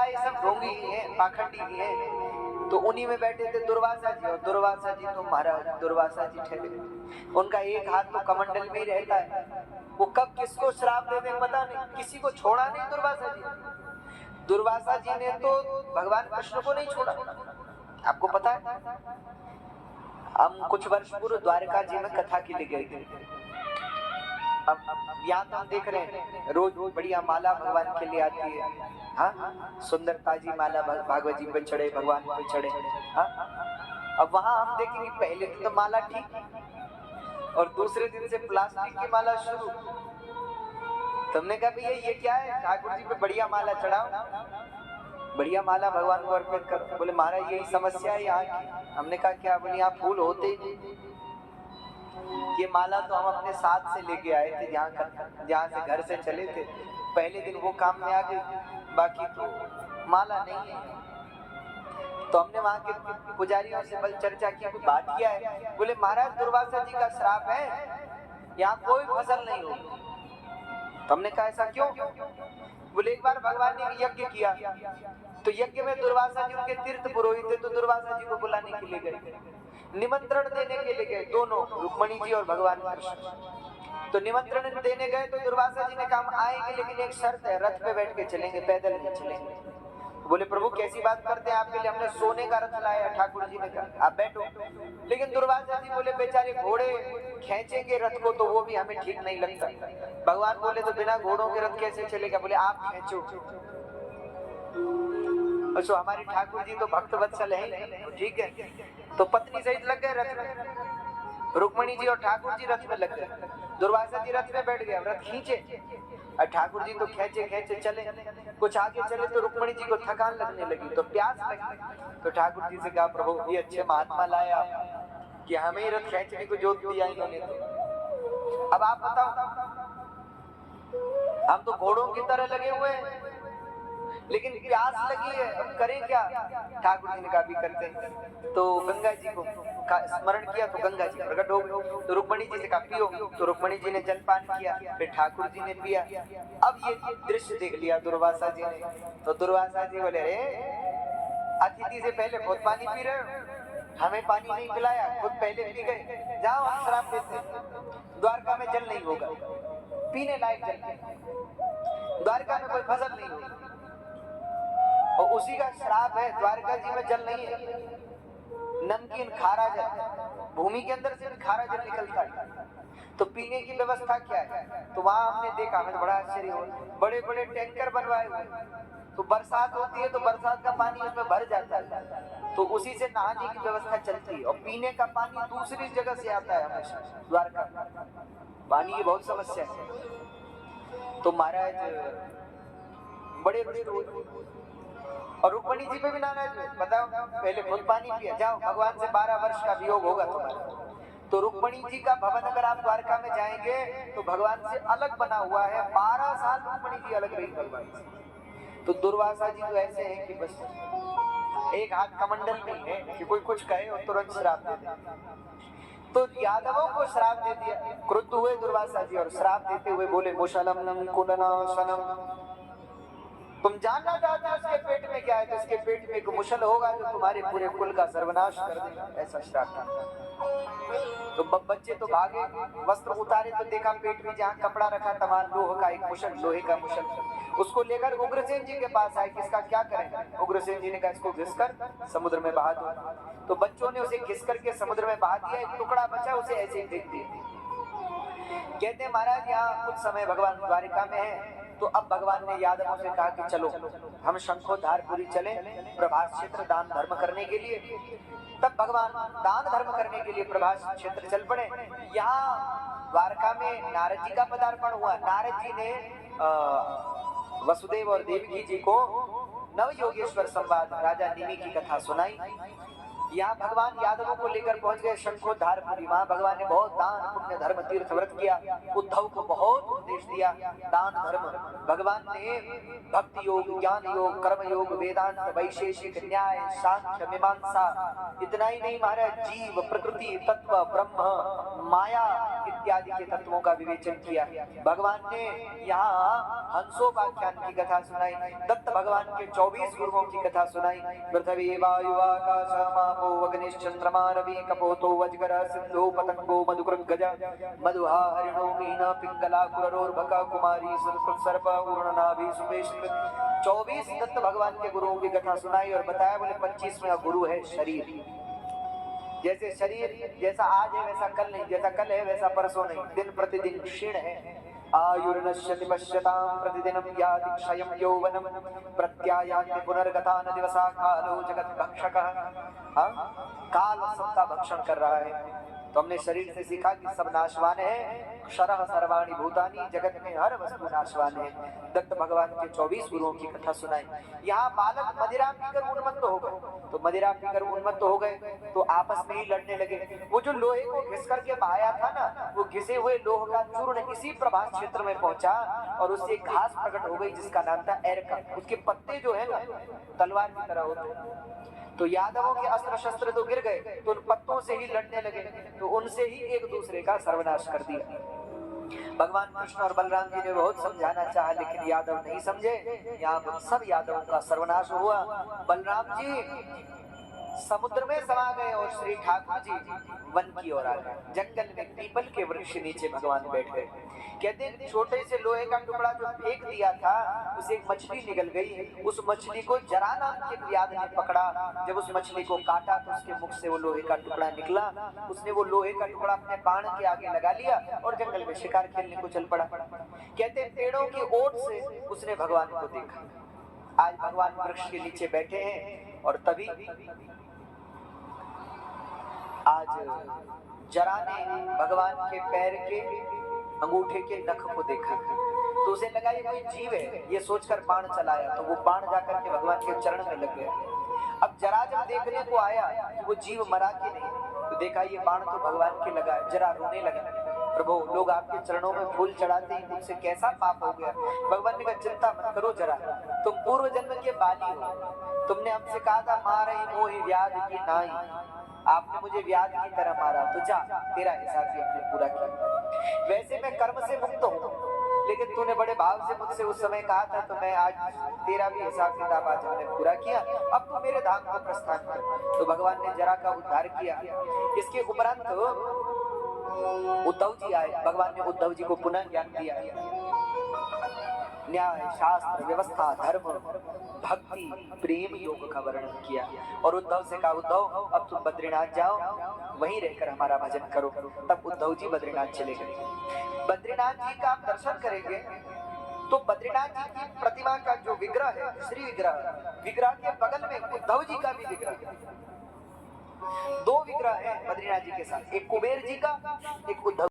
पता है ये सब ढोंगी ही है, पाखंडी ही है। तो उन्हीं में बैठे थे दुर्वासा जी, और दुर्वासा जी तो महाराज दुर्वासा जी ठहरे, उनका एक हाथ तो कमंडल में ही रहता है, वो कब किसको श्राप दे दें पता नहीं, किसी को छोड़ा नहीं दुर्वासा जी। दुर्वासा जी ने तो भगवान कृष्ण को नहीं छोड़ा, आपको पता है। हम कुछ वर्ष पूर्व द्वारका जी में कथा के लिए गए थे। अब यहाँ तो हम देख रहे हैं रोज बढ़िया माला भगवान के लिए आती है, हाँ, सुंदर ताजी माला भागवत जी पे चढ़े, भगवान पे चढ़े, हाँ। अब वहां हम देखेंगे पहले दिन तो माला ठीक, और दूसरे दिन से प्लास्टिक की माला शुरू। तुमने कहा भैया ये क्या है, ठाकुर जी पे बढ़िया माला चढ़ाओ, बढ़िया माला भगवान को अर्पित करो। बोले महाराज यही समस्या है यहाँ की। हमने कहा क्या? बोले यहाँ फूल होते ही नहीं। ये माला तो हम अपने साथ से लेके आए थे, जहाँ से घर से चले थे, पहले दिन वो काम में आ गई, बाकी तो माला नहीं है। तो हमने वहां के पुजारियों से बल चर्चा की, कोई बात किया है? बोले महाराज दुर्वासा जी का श्राप है, यहाँ कोई फसल नहीं होगी। तो हमने कहा ऐसा क्यों? बोले एक बार भगवान ने यज्ञ किया, तो यज्ञ में दुर्वासा जी उनके तीर्थ पुरोहित थे, तो दुर्वासा जी को बुलाने के लिए गए, निमंत्रण देने के लिए गए, दोनों रुक्मणी जी और भगवान कृष्ण। तो निमंत्रण देने गए तो दुर्वासा जी ने कहा आएंगे लेकिन एक शर्त है, रथ पे बैठ के चलेंगे, पैदल नहीं चलेंगे। बोले प्रभु कैसी बात करते हैं, आपके लिए हमने सोने का रथ लाया। ठाकुर जी ने कहा आप बैठो, लेकिन दुर्वासा जी बोले बेचारे घोड़े खींचेंगे रथ को तो वो भी हमें ठीक नहीं लगता। भगवान बोले तो बिना घोड़ों के रथ कैसे चलेगा? बोले आप खींचो। अच्छा हमारे ठाकुर जी तो भक्त वत्सल हैं, ठीक है। तो पत्नी सहित लग गए रथ में, रुक्मणी जी और ठाकुर जी रथ में लग गए, दुर्वासा जी रथ में बैठ गए, रथ खींचे और ठाकुर जी तो खींचे खींचे चले। कुछ आगे चले तो रुक्मणी जी को थकान लगने लगी, तो प्यास लगी, तो ठाकुर जी से कहा प्रभु ये अच्छे महात्मा लाए आप कि हमें रथ खींचने को जोत दिया इन्होंने। तो अब आप बताओ, हम तो घोड़ों की तरह लगे हुए हैं, लेकिन प्यास लगी है, अब करें क्या? ठाकुर जी ने कहा भी करते हैं। तो गंगा जी को स्मरण किया, तो गंगा जी प्रकट हो गए। तो रुक्मणी जी से कहा पियो, तो रुक्मणी जी ने जलपान किया, फिर ठाकुर जी ने पिया। अब ये दृश्य देख लिया दुर्वासा जी ने, तो दुर्वासा जी बोले अरे अतिथि से पहले खुद पानी पी रहे हो, हमें पानी नहीं पिलाया, खुद पहले पी गए, जाओ हम श्राप देते, द्वारका में जल नहीं होगा, पीने लायक जल नहीं, द्वारका में कोई फसल नहीं होगी। और उसी का श्राप है, द्वारका जी में जल नहीं है, नमकीन खारा जल, भूमि के अंदर से भी खारा जल निकलता है। तो पीने की व्यवस्था क्या है? तो वहां हमने देखा, हमें बड़ा आश्चर्य हुआ, बड़े बड़े टैंकर बनवाए हुए, तो बरसात होती है तो बरसात का पानी उसमें भर जाता है, तो उसी से नहाने की व्यवस्था चलती है, और पीने का पानी दूसरी जगह से आता है हमेशा द्वारका। पानी की बहुत समस्या है। तो महाराज बड़े रुष्ट हुए, और रुक्मणी जी पे भी नाराज हुए, बताओ पहले खुद पानी पिया, जाओ भगवान से 12 वर्ष का वियोग होगा तुम्हारा। तो रुक्मणी जी का भवन अगर आप द्वारका में जाएंगे तो भगवान से अलग बना हुआ है, 12 साल रुक्मणी जी अलग रही भगवान से। तो दुर्वासा जी तो ऐसे हैं कि बस एक हाथ कमंडल में है कि कोई कुछ कहे और तुरंत श्राप दे दे। तो यादवों को श्राप दे दिया, क्रुद्ध हुए दुर्वासा जी और श्राप देते हुए बोले मुशलम कुलनाशनम। तुम जानना चाहते हो उसके पेट में क्या है, तो इसके पेट में एक मुशल होगा जो तुम्हारे पूरे कुल का सर्वनाश कर देगा, ऐसा श्राप था। तो बच्चे तो भागे, वस्त्र उतारे तो देखा पेट में जहाँ कपड़ा रखा तमाम लोहे का एक मुशल, लोहे का मुशल, उसको लेकर उग्रसेन जी के पास आए, किसका क्या करें? उग्रसेन जी ने कहा इसको घिसकर समुद्र में बहा दो। तो बच्चों ने उसे घिस करके समुद्र में बहा दिया, एक टुकड़ा बचा उसे ऐसे ही फेंक दिया। कहते हैं महाराज यहाँ कुछ समय भगवान द्वारिका में है, तो अब भगवान ने यादवों से कहा कि चलो हम शंखोधारपुरी चले प्रभास क्षेत्र दान धर्म करने के लिए। तब भगवान दान धर्म करने के लिए प्रभास क्षेत्र चल पड़े। यहाँ द्वारका में नारद जी का पदार्पण हुआ। नारद जी ने वसुदेव और देवकी जी को नव योगेश्वर संवाद राजा निमि की कथा सुनाई। यहाँ भगवान यादवों को लेकर पहुंच गए शंखोधारपुरी। वहां भगवान ने बहुत दान पुण्य धर्म तीर्थ व्रत किया, उद्धव को बहुत उपदेश दिया दान धर्म। भगवान ने भक्ति योग, ज्ञान योग, कर्म योग, वेदांत, वैशेषिक, न्याय, सांख्य, मीमांसा, इतना ही नहीं महाराज जीव, प्रकृति, तत्व, ब्रह्म, माया इत्यादि के तत्वों का विवेचन किया। भगवान ने यहाँ हंसोपाख्यान की कथा सुनाई, दत्त भगवान के 24 गुरुओं की कथा सुनाई। पृथ्वी वायु आकाश मापो अग्निश्चंद्रमा रवि कपोतो वज्र सिंधु पतंगो मधुकृत गज मधुहा हरिणो मीना पिंगला कुररोर्भका कुमारी सर्प उर्णनाभि सुपेश। 24 दत्त भगवान के गुरुओं की कथा सुनाई और बताया बोले 25वां गुरु है शरीर। जैसे शरीर जैसा आज है वैसा कल नहीं, जैसा कल है वैसा परसों नहीं, दिन प्रतिदिन क्षीण है। आयुर्नश्यति पश्यतां प्रतिदिनं याति क्षयं यौवनं प्रत्यायान्ति पुनर्गता न दिवसा कालो जगत भक्षकः। काल सबका भक्षण कर रहा है। तो हमने शरीर से सीखा कि सब नाशवान है, क्षरः सर्वाणि भूतानि, जगत में हर वस्तु नाशवान है। दत्त भगवान के 24 गुरुओं की कथा सुनाई। यहाँ बालक मदिरा पीकर उन्मत्त हो गए, तो मदिरा पीकर उन्मत्त हो गए तो आपस में ही लड़ने लगे। वो जो लोहे को घिस करके बहाया था ना, वो घिसे हुए लोह का चूर्ण इसी प्रभास क्षेत्र में पहुंचा और उससे घास प्रकट हो गई जिसका नाम था एरका। उसके पत्ते जो है ना तलवार की तरह होते हैं। तो यादवों के अस्त्र शस्त्र तो गिर गए, तो उन पत्तों से ही लड़ने लगे, तो उनसे ही एक दूसरे का सर्वनाश कर दिया। भगवान कृष्ण और बलराम जी ने बहुत समझाना चाहा लेकिन यादव नहीं समझे। यहाँ सब यादवों का सर्वनाश हुआ। बलराम जी समुद्र में समा गए और श्री ठाकुर जी वन की ओर आ गए। जंगल में पीपल के वृक्ष नीचे भगवान बैठ गए। कहते हैं छोटे से लोहे का टुकड़ा जो फेंक दिया था उसे एक मछली निकल गई। उस मछली को जरा नाम के व्याध ने पकड़ा। जब उस मछली को काटा तो उसके मुख से वो लोहे का टुकड़ा निकला। उसने वो लोहे का टुकड़ा अपने बाण के आगे लगा लिया और जंगल में शिकार खेलने को चल पड़ा। कहते पेड़ों की ओट से उसने भगवान को देखा। आज भगवान वृक्ष के नीचे बैठे हैं और तभी आज जरा ने भगवान के पैर के अंगूठे के नख को देखा तो उसे लगा ये कोई जीव है। ये सोचकर बाण चलाया तो वो बाण जाकर के भगवान के चरण में लग गया। अब जरा जब देखने को आया कि वो जीव मरा कि नहीं, तो देखा ये बाण तो भगवान के लगा। जरा रोने लगा, प्रभु लोग आपके चरणों में फूल चढ़ाते हैं, मुझसे कैसा पाप हो गया। भगवान ने कहा चिंता मत करो जरा, तुम पूर्व जन्म के बाली हो। तुमने हमसे कहा था मारे मोहि व्याध की नाई, आपने मुझे व्याध की तरह मारा, तो जा तेरा हिसाब भी हमने पूरा किया। वैसे मैं कर्म से मुक्त हूँ, लेकिन तूने बड़े भाव से मुझसे उस समय कहा था, तो मैं आज तेरा भी हिसाब किताब आज हमने पूरा किया। अब तू मेरे धाम को प्रस्थान कर। तो भगवान ने जरा का उद्धार किया। इसके उपरांत उद्धव जी आए। भगवान ने उद्धव जी को पुनः ज्ञान दिया। न्याय शास्त्र व्यवस्था धर्म भक्ति प्रेम योग का वर्णन किया और उद्धव से कहा उद्धव अब तुम बद्रीनाथ जाओ, वहीं रहकर हमारा भजन करो। तब उद्धव जी बद्रीनाथ चले गए। बद्रीनाथ जी का आप दर्शन करेंगे तो बद्रीनाथ जी की प्रतिमा का जो विग्रह है, श्री विग्रह के बगल में उद्धव जी का भी विग्रह है। दो विग्रह है बद्रीनाथ जी के साथ, एक कुबेर जी का, एक उद्धव